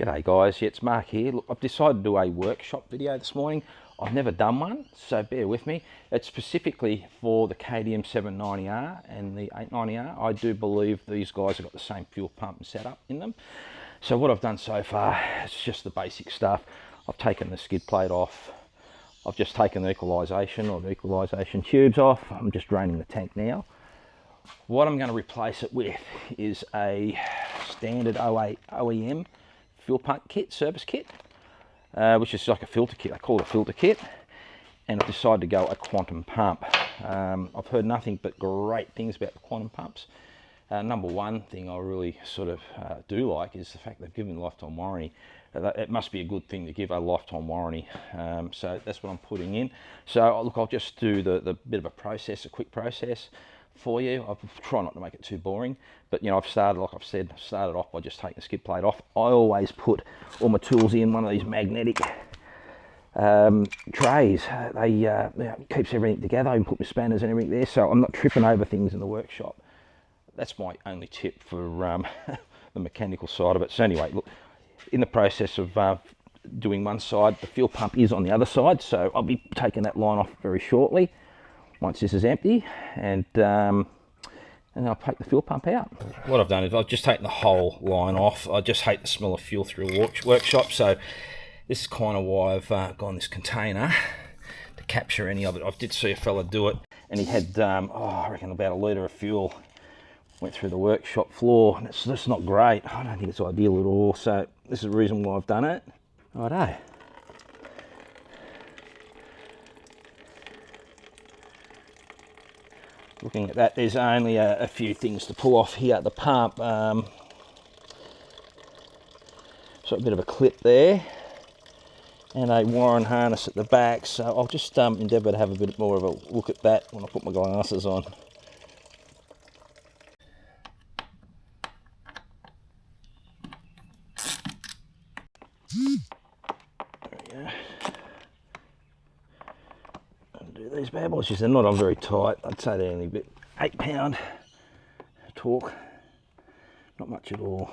G'day guys, yeah, it's Mark here. Look, I've decided to do a workshop video this morning. I've never done one, so bear with me. It's specifically for the KTM 790R and the 890R. I do believe these guys have got the same fuel pump and setup in them. So what I've done so far is just the basic stuff. I've taken the skid plate off. I've just taken the equalisation or the equalisation tubes off. I'm just draining the tank now. What I'm going to replace it with is a standard 08 OEM fuel pump kit, service kit, which is like a filter kit. I call it a filter kit, and I've decided to go a quantum pump. I've heard nothing but great things about the quantum pumps. Number one thing I really sort of do like is the fact they've given lifetime warranty. It must be a good thing to give a lifetime warranty. So that's what I'm putting in. So look, I'll just do the bit of a process, a quick process for you. I'll try not to make it too boring, but you know, I've started, like I've said, started off by just taking the skid plate off. I always put all my tools in one of these magnetic trays. They keeps everything together. I can put my spanners and everything there, so I'm not tripping over things in the workshop. That's my only tip for the mechanical side of it. So anyway, look, in the process of doing one side, the fuel pump is on the other side, so I'll be taking that line off very shortly once this is empty, and I'll take the fuel pump out. What I've done is I've just taken the whole line off. I just hate the smell of fuel through a workshop, so this is kind of why I've gone this container to capture any of it. I did see a fella do it, and he had, I reckon about a litre of fuel went through the workshop floor, and it's just not great. I don't think it's ideal at all, so this is the reason why I've done it. Righto. Looking at that, there's only a few things to pull off here at the pump. So a bit of a clip there, and a Warren harness at the back. So I'll just endeavour to have a bit more of a look at that when I put my glasses on. Undo these bad boys. They're not on very tight. I'd say they're only a bit 8 pound torque. Not much at all.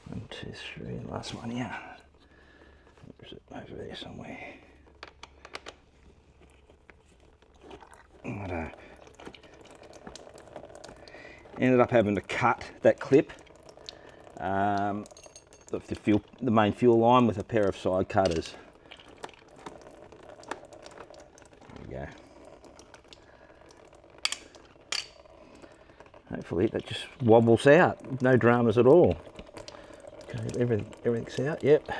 1, 2, 3, last one here. Or is it over there somewhere? Righto. Ended up having to cut that clip, the main fuel line, with a pair of side cutters. There we go. Hopefully that just wobbles out. No dramas at all. Okay, everything's out. Yep.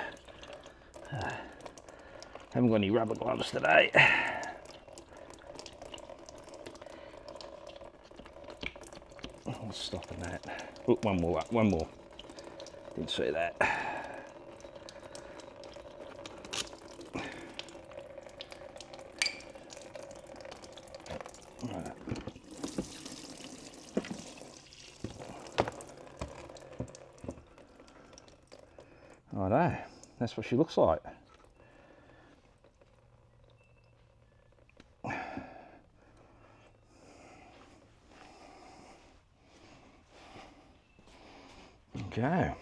Haven't got any rubber gloves today. What's stopping that? Oh, one more. Didn't see that. Right. Righto, that's what she looks like. Okay.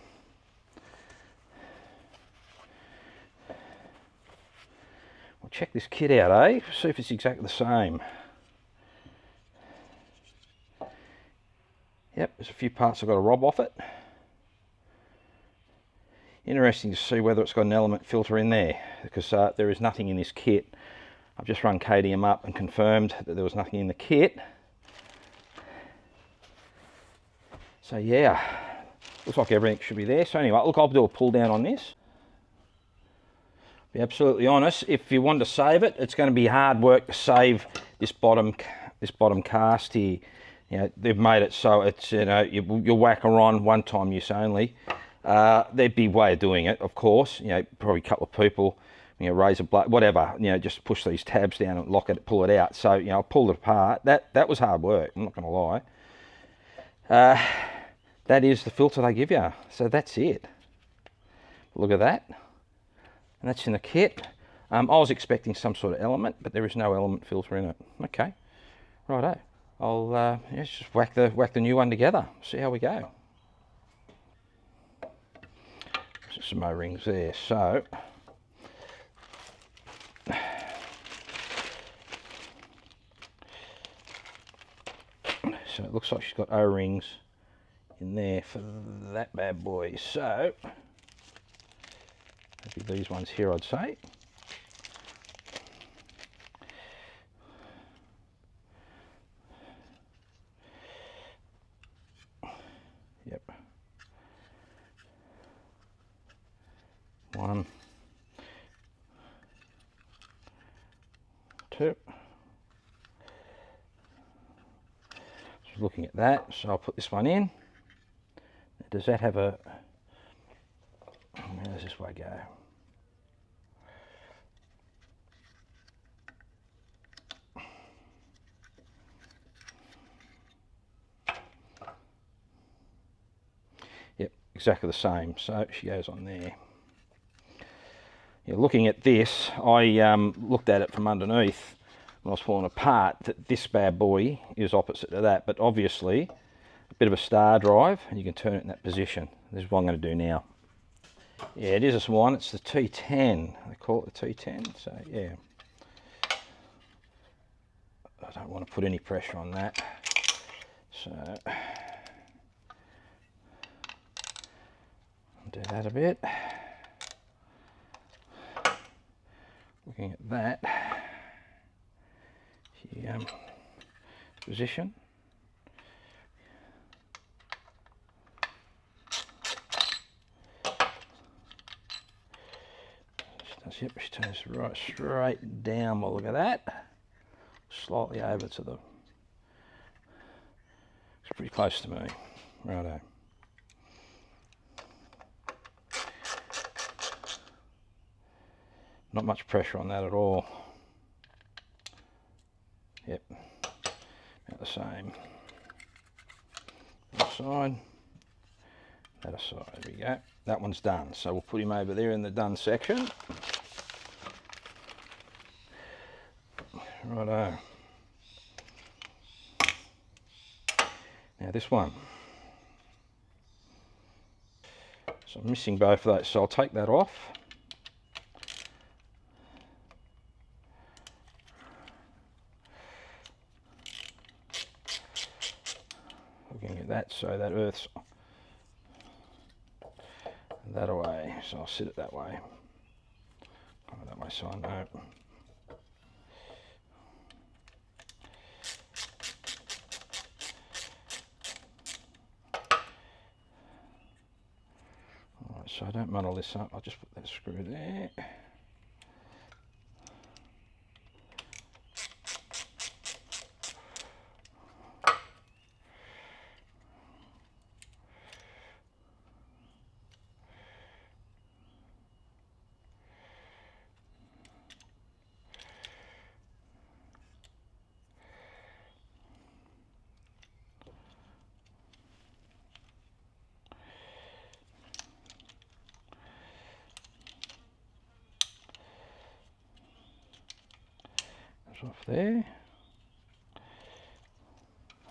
We'll check this kit out, eh? See if it's exactly the same. Yep, there's a few parts I've got to rob off it. Interesting to see whether it's got an element filter in there, because there is nothing in this kit. I've just run KTM up and confirmed that there was nothing in the kit. So yeah, looks like everything should be there. So anyway, look, I'll do a pull down on this. Be absolutely honest, if you want to save it, it's going to be hard work to save this bottom cast here. You know, they've made it so it's, you know, you'll whack her on one time use only. There'd be a way of doing it, of course. You know, probably a couple of people, you know, razor blade, whatever. You know, just push these tabs down and lock it, pull it out. So you know, I pulled it apart. That was hard work. I'm not going to lie. That is the filter they give you. So that's it. Look at that. And that's in the kit. I was expecting some sort of element, but there is no element filter in it. Okay, righto. I'll yeah, just whack the new one together. See how we go. Some O-rings there. So it looks like she's got O-rings in there for that bad boy. So maybe these ones here, I'd say. Yep. One, two. Just looking at that, so I'll put this one in. Does that have a... Where does this way go? Yep, exactly the same. So she goes on there. Yeah, looking at this, I looked at it from underneath when I was pulling apart, that this bad boy is opposite to that, but obviously a bit of a star drive, and you can turn it in that position. This is what I'm going to do now. Yeah, it is a small one. It's the T10. They call it the T10. So yeah, I don't want to put any pressure on that. So do that a bit. Looking at that, position. Yep, she turns right straight down. Well, look at that. Slightly over to the... It's pretty close to me. Righto. Not much pressure on that at all. Yep. About the same. That side. That aside. There we go. That one's done. So we'll put him over there in the done section. Righto. Now this one. So I'm missing both of those, so I'll take that off. Looking at that, so that earth's that away, so I'll sit it that way. Oh, that way, so I know. Alright, so I don't muddle this up, I'll just put that screw there. Off there.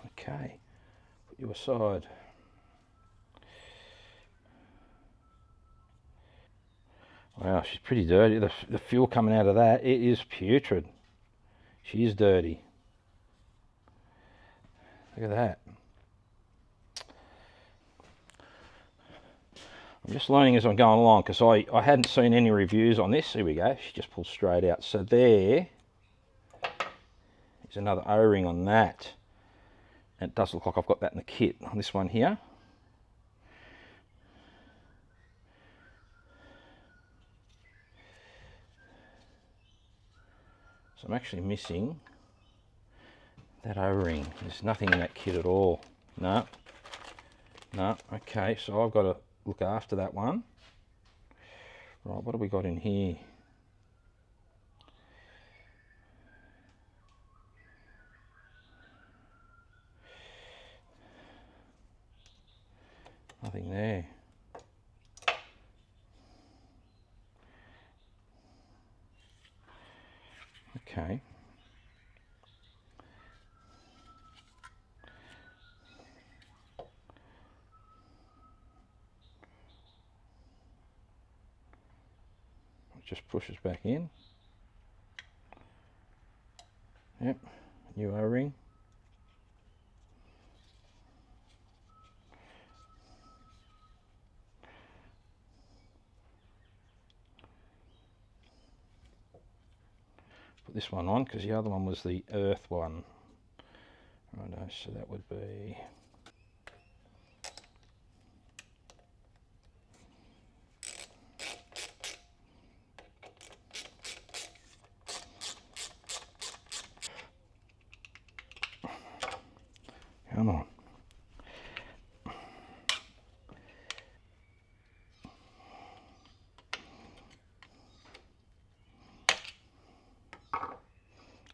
Okay, put you aside. Wow, she's pretty dirty. The fuel coming out of that, it is putrid. She is dirty. Look at that. I'm just learning as I'm going along, because I hadn't seen any reviews on this. Here we go, she just pulls straight out. So there is another O-ring on that. And it does look like I've got that in the kit on this one here. So I'm actually missing that O-ring. There's nothing in that kit at all. No. No. Okay, so I've got to look after that one. Right, what have we got in here? Nothing there. Okay. just pushes back in. Yep, new O-ring. Put this one on because the other one was the earth one. Righto, so that would be... Come on.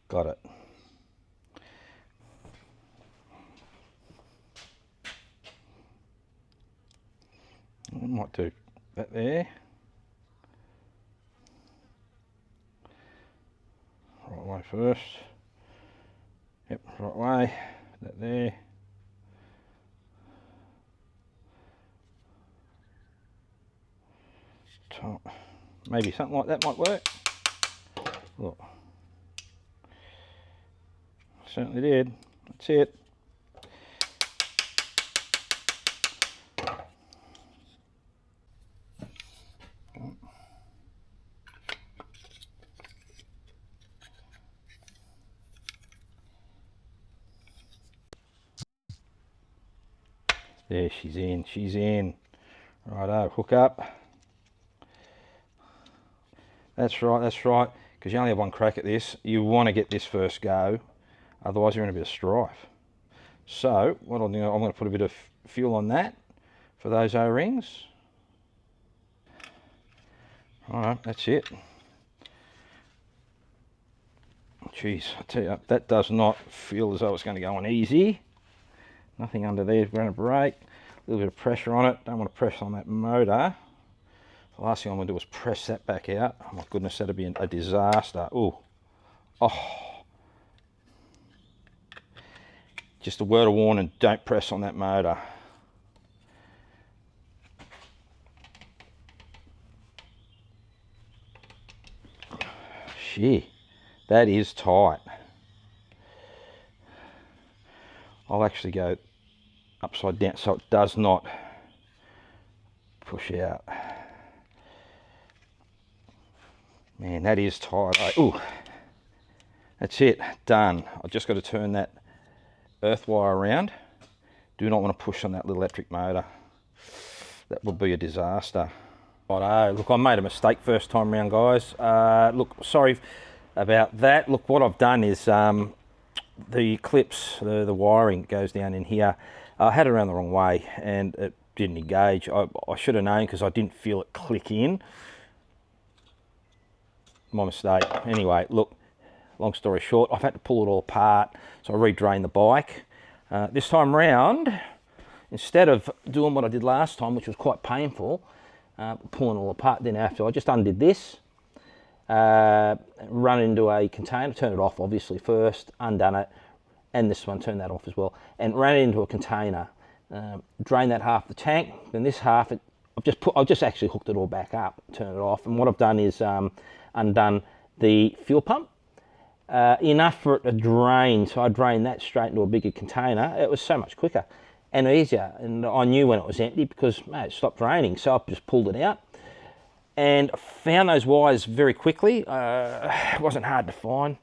Got it. I might do that there. Right way first. Yep, right way. That there. Top. Maybe something like that might work. Look. Certainly did. That's it. There, she's in, she's in. Righto, hook up. That's right, because you only have one crack at this. You want to get this first go, otherwise you're in a bit of strife. So, what I'll do, I'm going to put a bit of fuel on that for those O-rings. Alright, that's it. Jeez, I tell you, that does not feel as though it's going to go on easy. Nothing under there is going to break. A little bit of pressure on it. Don't want to press on that motor. The last thing I'm going to do is press that back out. Oh my goodness, that'd be a disaster. Ooh. Oh. Just a word of warning, don't press on that motor. Gee, that is tight. I'll actually go upside down so it does not push out. Man, that is tight. Ooh, that's it, done. I've just got to turn that earth wire around. Do not want to push on that little electric motor. That would be a disaster. Righto, look, I made a mistake first time round, guys. Look, sorry about that. Look, what I've done is the clips, the wiring goes down in here. I had it around the wrong way and it didn't engage. I should have known because I didn't feel it click in. My mistake. Anyway, look, long story short, I've had to pull it all apart, so I re-drained the bike. This time round, instead of doing what I did last time, which was quite painful, pulling it all apart, then after I just undid this, run into a container, turn it off obviously first, undone it, and this one, turn that off as well, and ran it into a container, drain that half the tank, then this half, I've just actually hooked it all back up, turn it off, and what I've done is undone the fuel pump, enough for it to drain, so I drained that straight into a bigger container. It was so much quicker and easier, and I knew when it was empty because, mate, it stopped draining, so I just pulled it out and found those wires very quickly. It wasn't hard to find.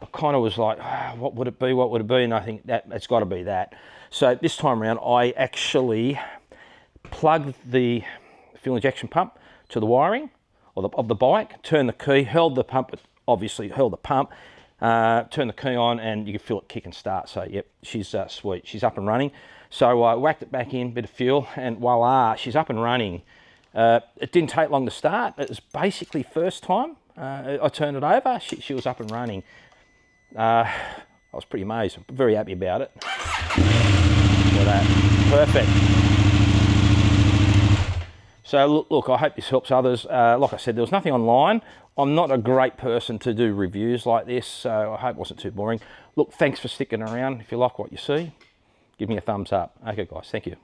I kind of was like, oh, what would it be, what would it be, and I think that it's got to be that. So this time around I actually plugged the fuel injection pump to the wiring of the bike, turned the key, held the pump, obviously held the pump, turned the key on, and you can feel it kick and start. So yep, she's sweet, she's up and running. So I whacked it back in, bit of fuel, and voila, she's up and running. It didn't take long to start. It was basically first time I turned it over, she was up and running. I was pretty amazed, I'm very happy about it. Look at that, perfect. So look, I hope this helps others. Like I said, there was nothing online. I'm not a great person to do reviews like this, so I hope it wasn't too boring. Look, thanks for sticking around. If you like what you see, give me a thumbs up. Okay guys, thank you.